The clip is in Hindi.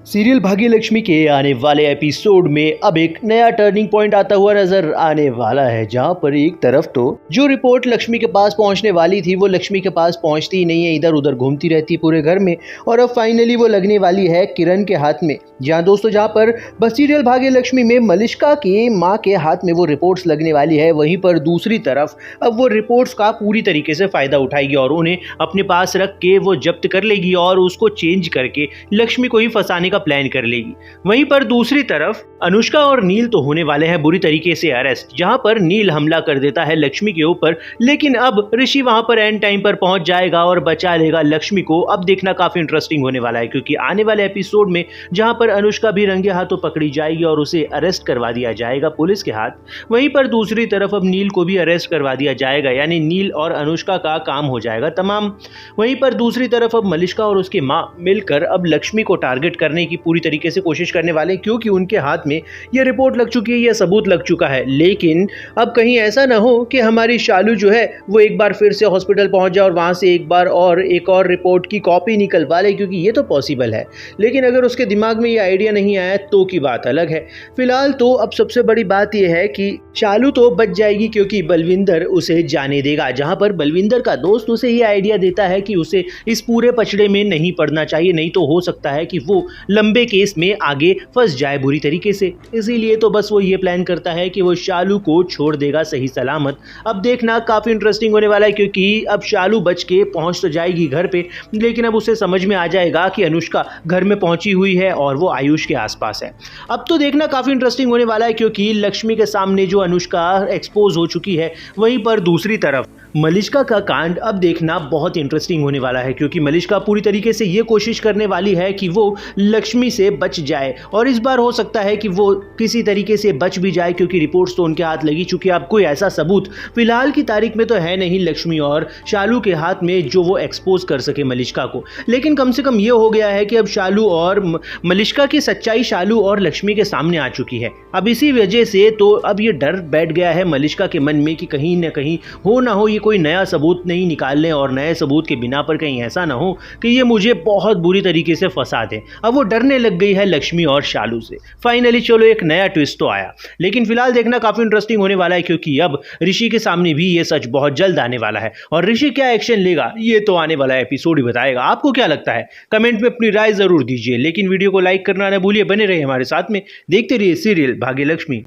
सीरियल भाग्यलक्ष्मी के आने वाले एपिसोड में अब एक नया टर्निंग पॉइंट आता हुआ नजर आने वाला है, जहां पर एक तरफ तो जो रिपोर्ट लक्ष्मी के पास पहुंचने वाली थी वो लक्ष्मी के पास पहुंचती ही नहीं है, इधर उधर घूमती रहती है पूरे घर में। और अब फाइनली वो लगने वाली है किरण के हाथ में। जहां पर बस सीरियल भाग्यलक्ष्मी में मलिष्का की माँ के हाथ में वो रिपोर्ट्स लगने वाली है, वहीं पर दूसरी तरफ अब वो रिपोर्ट्स का पूरी तरीके से फायदा उठाएगी और उन्हें अपने पास रख के वो जब्त कर लेगी और उसको चेंज करके लक्ष्मी को ही फंसाने का प्लान कर लेगी। वहीं पर दूसरी तरफ अनुष्का और नील तो होने वाले हैं बुरी तरीके से अरेस्ट, जहां पर नील हमला कर देता है लक्ष्मी के ऊपर, लेकिन अब ऋषि वहां पर एंड टाइम पर पहुंच जाएगा और बचा लेगा लक्ष्मी को। अब देखना काफी इंटरेस्टिंग होने वाला है, क्योंकि आने वाले एपिसोड में जहां पर अनुष्का भी रंगे हाथों पकड़ी जाएगी और उसे अरेस्ट करवा दिया जाएगा पुलिस के हाथ, वहीं पर दूसरी तरफ अब नील को भी अरेस्ट करवा दिया जाएगा, यानी नील और अनुष्का का काम हो जाएगा तमाम। वहीं पर दूसरी तरफ अब मलिष्का और उसकी मां मिलकर अब लक्ष्मी को टारगेट करने की पूरी तरीके से कोशिश करने वाले, क्योंकि उनके हाथ में यह रिपोर्ट लग चुकी है, यह सबूत लग चुका है। लेकिन अब कहीं ऐसा ना हो कि हमारी शालू जो है वो एक बार फिर से हॉस्पिटल पहुंच जाए और वहां से एक और रिपोर्ट की कॉपी निकलवा ले, क्योंकि ये तो पॉसिबल है। लेकिन अगर उसके दिमाग में ये आइडिया नहीं आया तो की बात अलग है। फिलहाल तो अब सबसे बड़ी बात यह है कि शालू तो बच जाएगी, क्योंकि बलविंदर उसे जाने देगा। जहां पर बलविंदर का दोस्त उसे ये आइडिया देता है कि उसे इस पूरे पचड़े में नहीं पड़ना चाहिए, नहीं तो हो सकता है कि वो लंबे केस में आगे फंस जाए बुरी तरीके से। इसीलिए तो बस वो ये प्लान करता है कि वो शालू को छोड़ देगा सही सलामत। अब देखना काफी इंटरेस्टिंग होने वाला है, क्योंकि अब शालू बच के पहुंच तो जाएगी घर पे, लेकिन अब उसे समझ में आ जाएगा कि अनुष्का घर में पहुंची हुई है और वो आयुष के आसपास है। अब तो देखना काफी इंटरेस्टिंग होने वाला है, क्योंकि लक्ष्मी के सामने जो अनुष्का एक्सपोज हो चुकी है, वहीं पर दूसरी तरफ मलिष्का का कांड अब देखना बहुत इंटरेस्टिंग होने वाला है, क्योंकि मलिष्का पूरी तरीके से ये कोशिश करने वाली है कि वो लक्ष्मी से बच जाए, और इस बार हो सकता है कि वो किसी तरीके से बच भी जाए, क्योंकि रिपोर्ट्स तो उनके हाथ लगी चुकी है। अब कोई ऐसा सबूत फिलहाल की तारीख में तो है नहीं लक्ष्मी और शालू के हाथ में जो वो एक्सपोज कर सके मलिष्का को, लेकिन कम से कम ये हो गया है कि अब शालू और मलिष्का की सच्चाई शालू और लक्ष्मी के सामने आ चुकी है। अब इसी वजह से तो अब ये डर बैठ गया है मलिष्का के मन में कि कहीं ना कहीं हो ना हो ये कोई नया सबूत नहीं निकाल लें, और नए सबूत के बिना पर कहीं ऐसा ना हो कि ये मुझे बहुत बुरी तरीके से फंसा दें। अब वो डरने लग गई है लक्ष्मी और शालू से। फाइनली चलो एक नया ट्विस्ट तो आया, लेकिन फिलहाल देखना काफी इंटरेस्टिंग होने वाला है, क्योंकि अब ऋषि के सामने भी ये सच बहुत जल्द आने वाला है, और ऋषि क्या एक्शन लेगा ये तो आने वाला एपिसोड ही बताएगा। आपको क्या लगता है कमेंट में अपनी राय जरूर दीजिए, लेकिन वीडियो को लाइक करना ना भूलिए। बने रहिए हमारे साथ में, देखते रहिए सीरियल भाग्यलक्ष्मी।